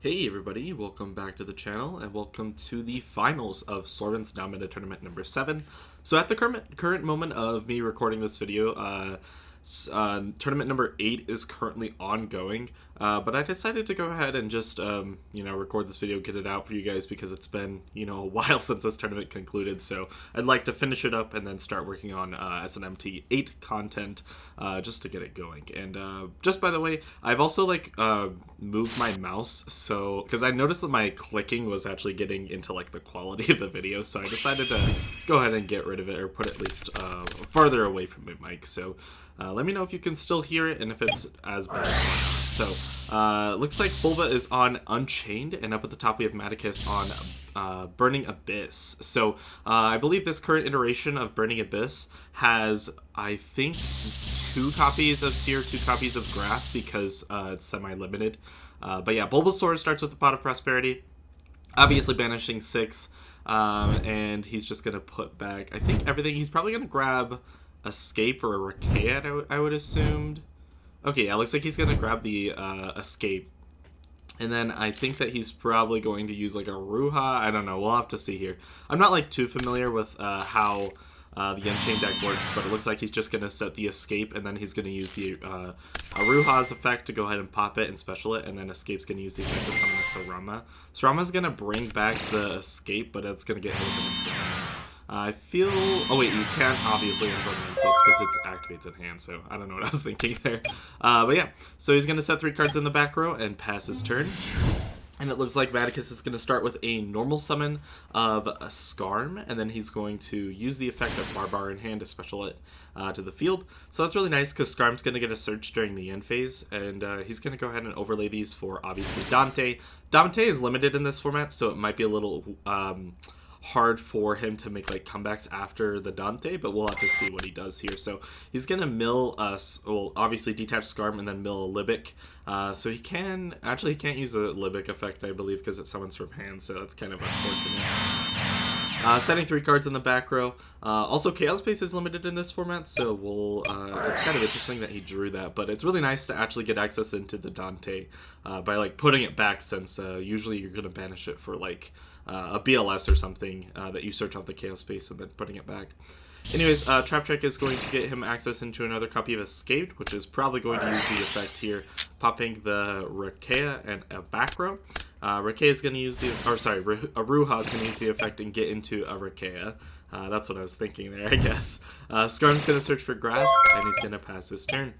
Hey everybody, welcome back to the channel and welcome to the finals of Sorvent's Now Meta Tournament number 7. So at the current moment of me recording this video, tournament number 8 is currently ongoing, but I decided to go ahead and just, record this video, get it out for you guys because it's been, a while since this tournament concluded, so I'd like to finish it up and then start working on SNMT 8 content, just to get it going. And just by the way, I've also, moved my mouse, so, because I noticed that my clicking was actually getting into, the quality of the video, so I decided to go ahead and get rid of it, or put it at least farther away from my mic, so let me know if you can still hear it and if it's as bad. So, looks like Bulba is on Unchained, and up at the top we have Maticus on Burning Abyss. So, I believe this current iteration of Burning Abyss has, I think, 2 copies of Seer, 2 copies of Graph, because it's semi-limited. But yeah, Bulbasaur starts with the Pot of Prosperity, obviously banishing 6, and he's just going to put back, I think, everything. He's probably going to grab Escape or a Rakeat, I would assume. Okay, yeah, looks like he's going to grab the Escape. And then I think that he's probably going to use, a Ruha. I don't know. We'll have to see here. I'm not, too familiar with how the Unchained deck works, but it looks like he's just going to set the Escape, and then he's going to use the Ruha's effect to go ahead and pop it and special it, and then Escape's going to use the effect to summon the Sarama. Sarama's going to bring back the Escape, but it's going to get hit with an Impermanence. I feel... Oh, wait, you can't obviously Impermanence this because it activates in hand, so I don't know what I was thinking there. But yeah, so he's going to set 3 cards in the back row and pass his turn. And it looks like Maticus is going to start with a normal summon of a Skarm, and then he's going to use the effect of Barbar in hand to special it to the field. So that's really nice because Skarm's going to get a search during the end phase, and he's going to go ahead and overlay these for, obviously, Dante. Dante is limited in this format, so it might be a little hard for him to make comebacks after the Dante, but we'll have to see what he does here. So he's gonna mill us, well, obviously detach Skarm and then mill a Libic. So he can't use a Libic effect, I believe, because it summons from hand, so that's kind of unfortunate. Setting 3 cards in the back row. Also, Chaos Space is limited in this format, so it's kind of interesting that he drew that, but it's really nice to actually get access into the Dante by putting it back, since usually you're gonna banish it for a BLS or something that you search off the Chaos Space and then putting it back. Anyways, Trap Check is going to get him access into another copy of Escaped, which is probably going to use the effect here, popping the Rakeat and a back row. Rakeat is going to use Aruha is going to use the effect and get into a Rakeat. That's what I was thinking there, I guess. Skarm's going to search for Graph, and he's going to pass his turn.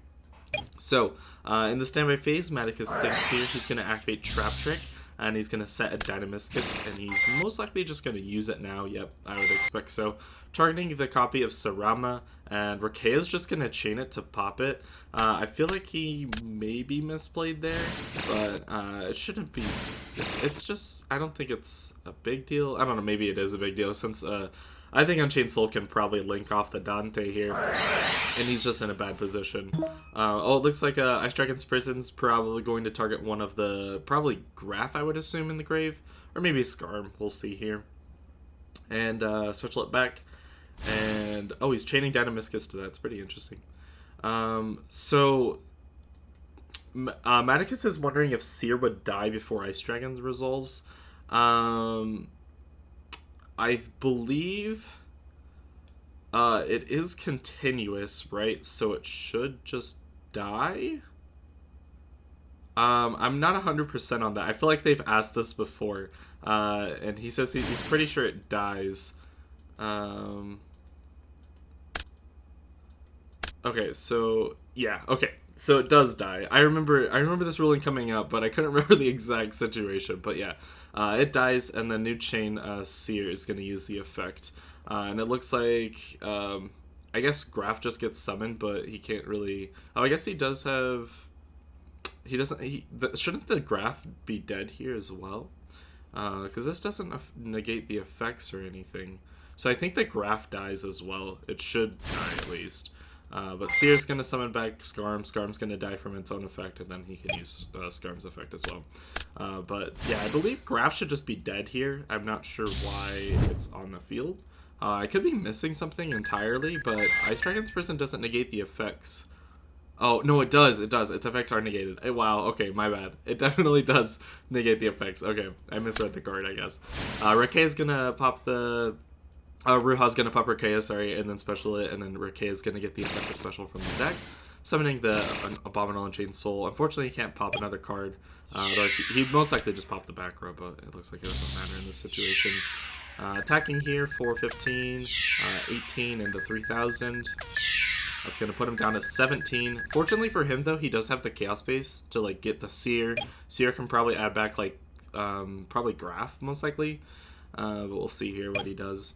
So, in the standby phase, Maticus thinks here he's going to activate Trap Trick, and he's going to set a Dynamiscus, and he's most likely just going to use it now. Yep, I would expect so. Targeting the copy of Sarama, and Rakeat is just going to chain it to pop it. I feel like he maybe misplayed there, but it shouldn't be. It's just, I don't think it's a big deal. I don't know, maybe it is a big deal, since I think Unchained Soul can probably link off the Dante here, and he's just in a bad position. It looks like Ice Dragon's Prison's probably going to target one of the, probably Graph, I would assume, in the grave, or maybe Skarm, we'll see here. And special it back, and he's chaining Dynamiscus to that. It's pretty interesting. Maticus is wondering if Seer would die before Ice Dragons resolves. I believe it is continuous, right? So it should just die? I'm not 100% on that. I feel like they've asked this before, and he says he's pretty sure it dies. Okay, so yeah, okay. So it does die. I remember this ruling coming up, but I couldn't remember the exact situation. But yeah, it dies, and the new chain Seer is going to use the effect. And it looks like, I guess Graph just gets summoned, but he can't really... Oh, I guess he does have... He doesn't... Shouldn't the Graph be dead here as well? Because this doesn't negate the effects or anything. So I think the Graph dies as well. It should die at least. But Seer's going to summon back Skarm. Skarm's going to die from its own effect, and then he can use Skarm's effect as well. But yeah, I believe Graph should just be dead here. I'm not sure why it's on the field. I could be missing something entirely, but Ice Dragon's Prison doesn't negate the effects. Oh, no, it does. It does. Its effects are negated. Wow, okay, my bad. It definitely does negate the effects. Okay, I misread the card, I guess. Reke is gonna pop the... Ruha's gonna pop Rekea, sorry, and then special it, and then Rekea is gonna get the effect of special from the deck, summoning the Abominable Unchained Soul. Unfortunately, he can't pop another card. Otherwise, he'd most likely just pop the back row, but it looks like it doesn't matter in this situation. Attacking here for 15, 18, and the 3,000. That's going to put him down to 17. Fortunately for him, though, he does have the Chaos Base to, like, get the Seer. Seer can probably add back, like, probably Graph, most likely. But we'll see here what he does.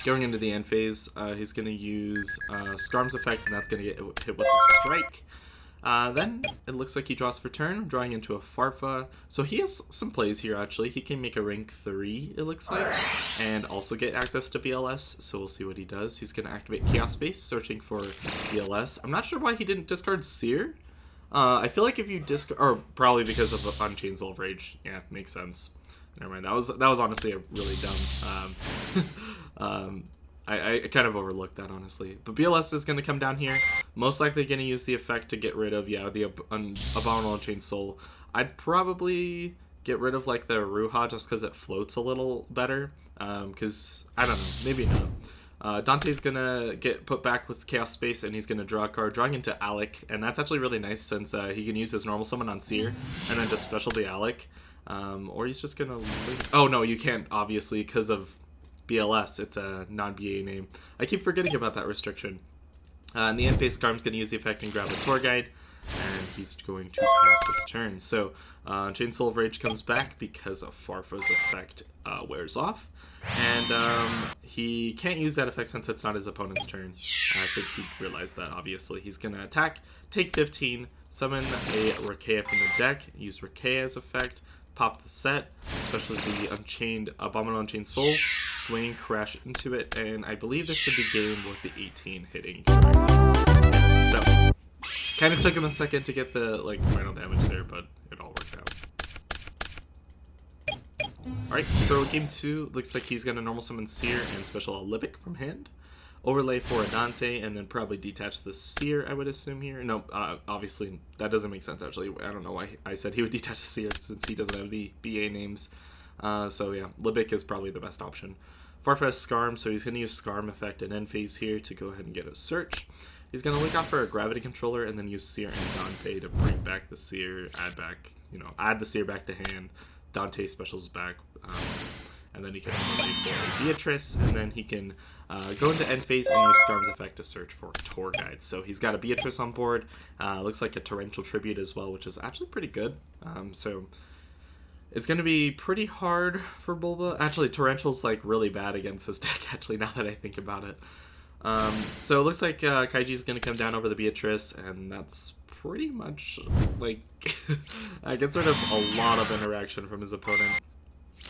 Going into the end phase, he's going to use Storm's effect, and that's going to get hit with a Strike. Then it looks like he draws for turn, drawing into a Farfa. So he has some plays here, actually. He can make a rank 3, it looks like, and also get access to BLS. So we'll see what he does. He's going to activate Chaos Space, searching for BLS. I'm not sure why he didn't discard Seer. I feel like if you discard... Or probably because of Unchained Soul of Rage. Yeah, makes sense. Never mind. That was honestly a really dumb... I kind of overlooked that, honestly. But BLS is going to come down here. Most likely going to use the effect to get rid of, yeah, the Abominable Unchained Soul. I'd probably get rid of, like, the Ruha just because it floats a little better. Because, I don't know, maybe not. Dante's going to get put back with Chaos Space, and he's going to draw a card, drawing into Alec. And that's actually really nice since he can use his normal summon on Seer, and then just special the Alec. Or he's just going to... Oh, no, you can't, obviously, because of... BLS, it's a non-BA name. I keep forgetting about that restriction. In the end phase, Skarm's going to use the effect and grab a Tour Guide, and he's going to pass his turn. So, Chain Soul of Rage comes back because of Farfa's effect wears off, and he can't use that effect since it's not his opponent's turn. I think he realized that, obviously. He's going to attack, take 15, summon a Rekea from the deck, use Rekea's effect, pop the set, especially the Abominable Unchained Soul, swing, crash into it, and I believe this should be game with the 18 hitting. So, kind of took him a second to get the final damage there, but it all worked out. Alright, so game 2, looks like he's going to normal summon Seer and special a Libic from hand. Overlay for a Dante, and then probably detach the Seer, I would assume here. No, obviously, that doesn't make sense, actually. I don't know why I said he would detach the Seer, since he doesn't have the BA names. So, yeah, Libic is probably the best option. Farfa has Skarm, so he's going to use Skarm effect and end phase here to go ahead and get a search. He's going to link off for a Gravity Controller, and then use Seer and Dante to bring back the Seer, add the Seer back to hand. Dante specials back, and then he can overlay for Beatrice, and then he can go into end phase and use Storm's effect to search for Tour Guides. So he's got a Beatrice on board, looks like a Torrential Tribute as well, which is actually pretty good. So it's going to be pretty hard for Bulba. Actually, Torrential's really bad against his deck, actually, now that I think about it. So it looks like Kaiji is going to come down over the Beatrice, and that's pretty much, I get sort of a lot of interaction from his opponent.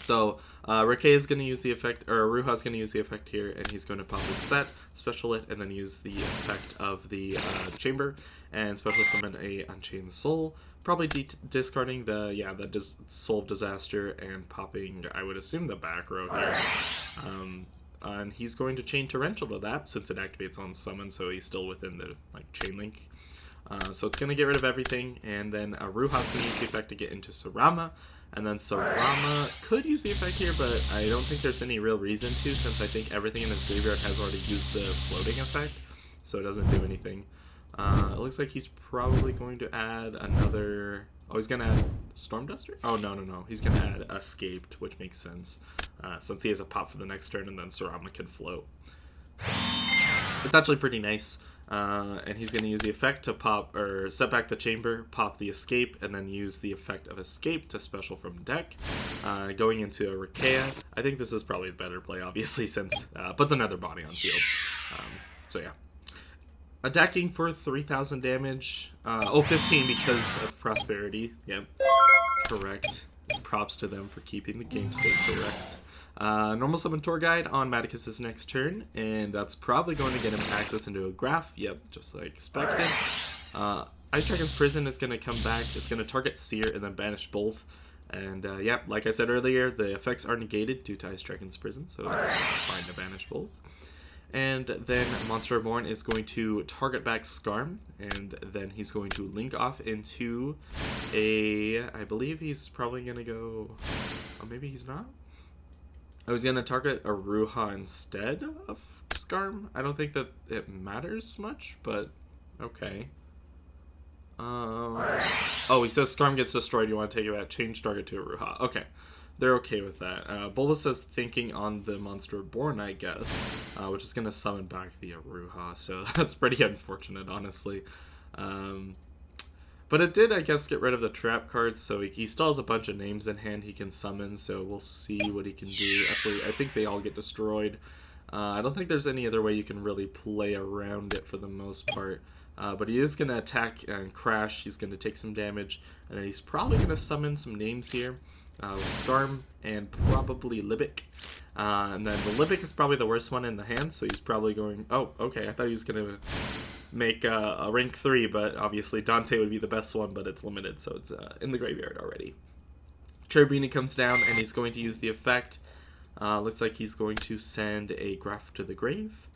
So, Reke is going to use the effect, or Ruha's going to use the effect here, and he's going to pop his set, special it, and then use the effect of the chamber, and special summon a Unchained Soul, probably discarding the Soul of Disaster, and popping, I would assume, the back row here. And he's going to chain Torrential to that, since it activates on summon, so he's still within the chain link. So it's going to get rid of everything, and then Ruha's going to use the effect to get into Sarama, and then Sarama could use the effect here, but I don't think there's any real reason to, since I think everything in his graveyard has already used the floating effect, so it doesn't do anything. It looks like he's probably going to add another... Oh, he's going to add Storm Duster? Oh, no. He's going to add Escaped, which makes sense, since he has a pop for the next turn, and then Sarama can float. So, it's actually pretty nice. And he's going to use the effect to pop, or set back the chamber, pop the escape, and then use the effect of escape to special from deck. Going into a Rekea. I think this is probably a better play, obviously, since puts another body on field. So yeah. Attacking for 3,000 damage. 15 because of Prosperity. Yep, correct. Props to them for keeping the game state correct. Normal summon Tour Guide on Maticus's next turn, and that's probably going to get him access into a graph. Yep, just like expected. Ice Dragon's Prison is going to come back. It's going to target Seer and then banish both. And yeah, like I said earlier, the effects are negated due to Ice Dragon's Prison, so it's fine to banish both. And then Monster Reborn is going to target back Skarm, and then he's going to link off into I believe he's probably going to go, oh, maybe he's not? I was going to target a Ruha instead of Skarm. I don't think that it matters much, but okay. Oh, he says Skarm gets destroyed, you want to take it back, change target to a Ruha. Okay. They're okay with that. Bulba says thinking on the Monster Reborn, I guess, which is going to summon back the Aruha, so that's pretty unfortunate, honestly. But it did, I guess, get rid of the trap cards, so he still has a bunch of names in hand he can summon, so we'll see what he can do. Actually, I think they all get destroyed. I don't think there's any other way you can really play around it for the most part. But he is going to attack and crash, he's going to take some damage, and then he's probably going to summon some names here. With Skarm and probably Libic. And then the Libic is probably the worst one in the hand, so he's probably going... Oh, okay, I thought he was going to make a rank 3, but obviously Dante would be the best one, but it's limited, so it's in the graveyard already. Cherubini comes down, and he's going to use the effect. Looks like he's going to send a Graph to the grave,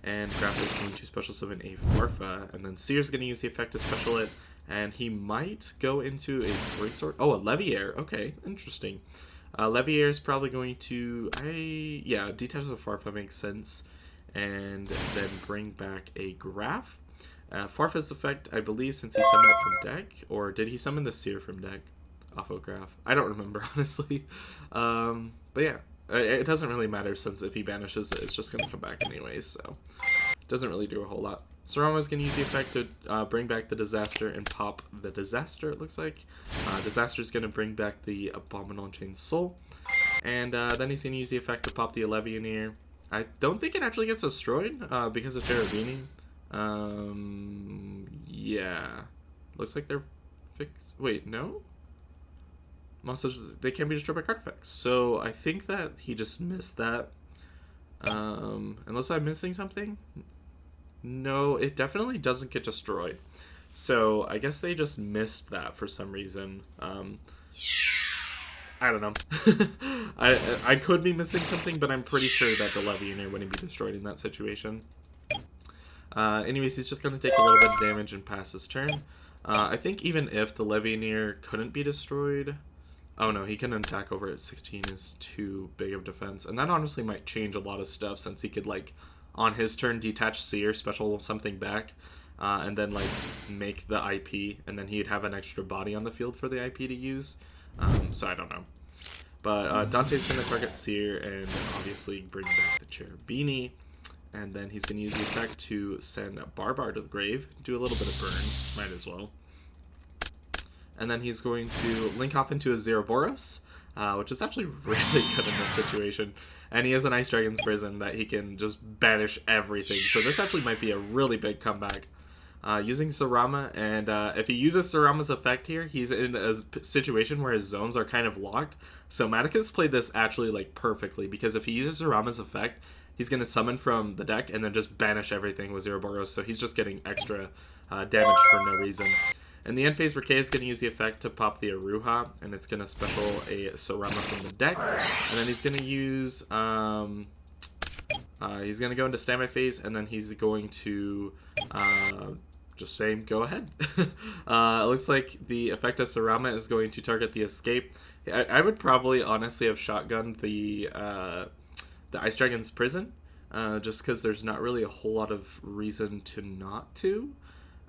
and Graph is going to special summon a Farfa, and then Seer's going to use the effect to special it, and he might go into a Great Sword. Oh, a Leviair. Okay, interesting. Leviair is probably going to... yeah, detach the Farfa makes sense. And then bring back a Graph. Farfa's effect, I believe, since he summoned it from deck. Or did he summon the Seer from deck? Off of Graph. I don't remember, honestly. But yeah, it doesn't really matter since if he banishes it, it's just going to come back anyways. So, it doesn't really do a whole lot. Sarama's going to use the effect to bring back the Disaster and pop the Disaster, it looks like. Disaster's going to bring back the Abominable Unchained Soul. And then he's going to use the effect to pop the Elevianeer. I don't think it actually gets destroyed because of Cherubini. Yeah. Looks like they're fixed. Wait, no? Monsters, they can be destroyed by card effects. So I think that he just missed that. Unless I'm missing something? No, it definitely doesn't get destroyed. So I guess they just missed that for some reason. I don't know. I could be missing something, but I'm pretty sure that the Levianeer wouldn't be destroyed in that situation. Anyways, he's just going to take a little bit of damage and pass his turn. I think even if the Levianeer couldn't be destroyed... Oh no, he can attack over at 16 is too big of defense. And that honestly might change a lot of stuff since he could, like, on his turn, detach Seer, special something back, and then, like, make the IP, and then he'd have an extra body on the field for the IP to use. So I don't know. But Dante's going to target Seer and obviously bring back the Cherubini. And then he's going to use the effect to send Barbar to the grave. Do a little bit of burn. Might as well. And then he's going to link off into a Zeroboros, which is actually really good in this situation. And he has an Ice Dragon's Prison that he can just banish everything. So this actually might be a really big comeback. Using Sarama, and if he uses Sarama's effect here, he's in a situation where his zones are kind of locked. So Maticus played this actually like perfectly, because if he uses Sarama's effect, he's going to summon from the deck and then just banish everything with Zeroboros. So he's just getting extra damage for no reason. In the end phase, Rake is going to use the effect to pop the Aruha, and it's going to special a Sarama from the deck. And then he's going to use... he's going to go into standby phase, and then he's going to... just saying, go ahead. It looks like the effect of Sarama is going to target the escape. I would probably honestly have shotgunned the Ice Dragon's Prison, just because there's not really a whole lot of reason to not to.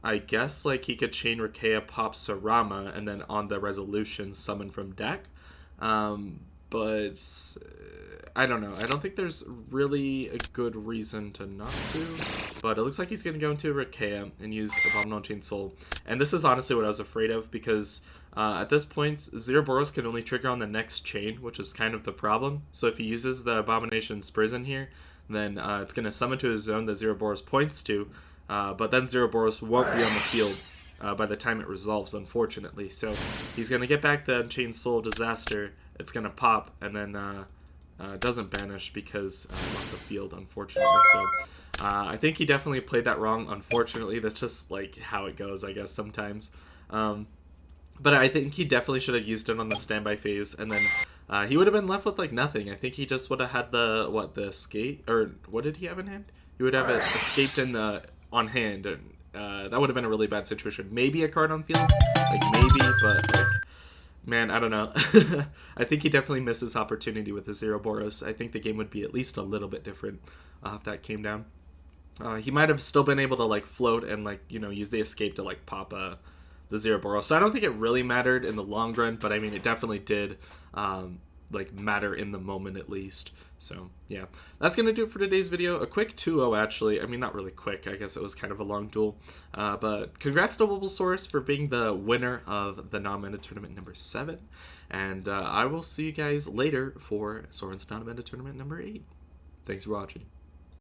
I guess like he could chain Rakea, pop Sarama, and then on the resolution summon from deck. But I don't know. I don't think there's really a good reason to not to. But it looks like he's going to go into Rakea and use Abominable Unchained Soul. And this is honestly what I was afraid of, because at this point, Zeroboros can only trigger on the next chain, which is kind of the problem. So if he uses the Abomination's Prison here, then it's going to summon to his zone that Zeroboros points to. But then Zeroboros won't be on the field by the time it resolves, unfortunately. So he's going to get back the Unchained Soul Disaster. It's going to pop, and then it doesn't banish because I'm off the field, unfortunately. So I think he definitely played that wrong, unfortunately. That's just like how it goes, I guess, sometimes. But I think he definitely should have used it on the standby phase, and then he would have been left with like nothing. I think he just would have had the skate, or what did he have in hand? he would have it escaped in the on hand, and that would have been a really bad situation. Maybe a card on field, like maybe, but like, man, I don't know. I think he definitely missed his opportunity with the Zero Boros. I think the game would be at least a little bit different if that came down. He might have still been able to like float and like use the escape to like pop the Zero Boros. So I don't think it really mattered in the long run, but I mean it definitely did like matter in the moment at least. So yeah, that's gonna do it for today's video. A quick 2-0 actually. I mean, not really quick. I guess it was kind of a long duel. But congrats to Wobblesaurus for being the winner of the non-meta tournament number 7. And I will see you guys later for Sorvent's non-meta tournament number 8. Thanks for watching.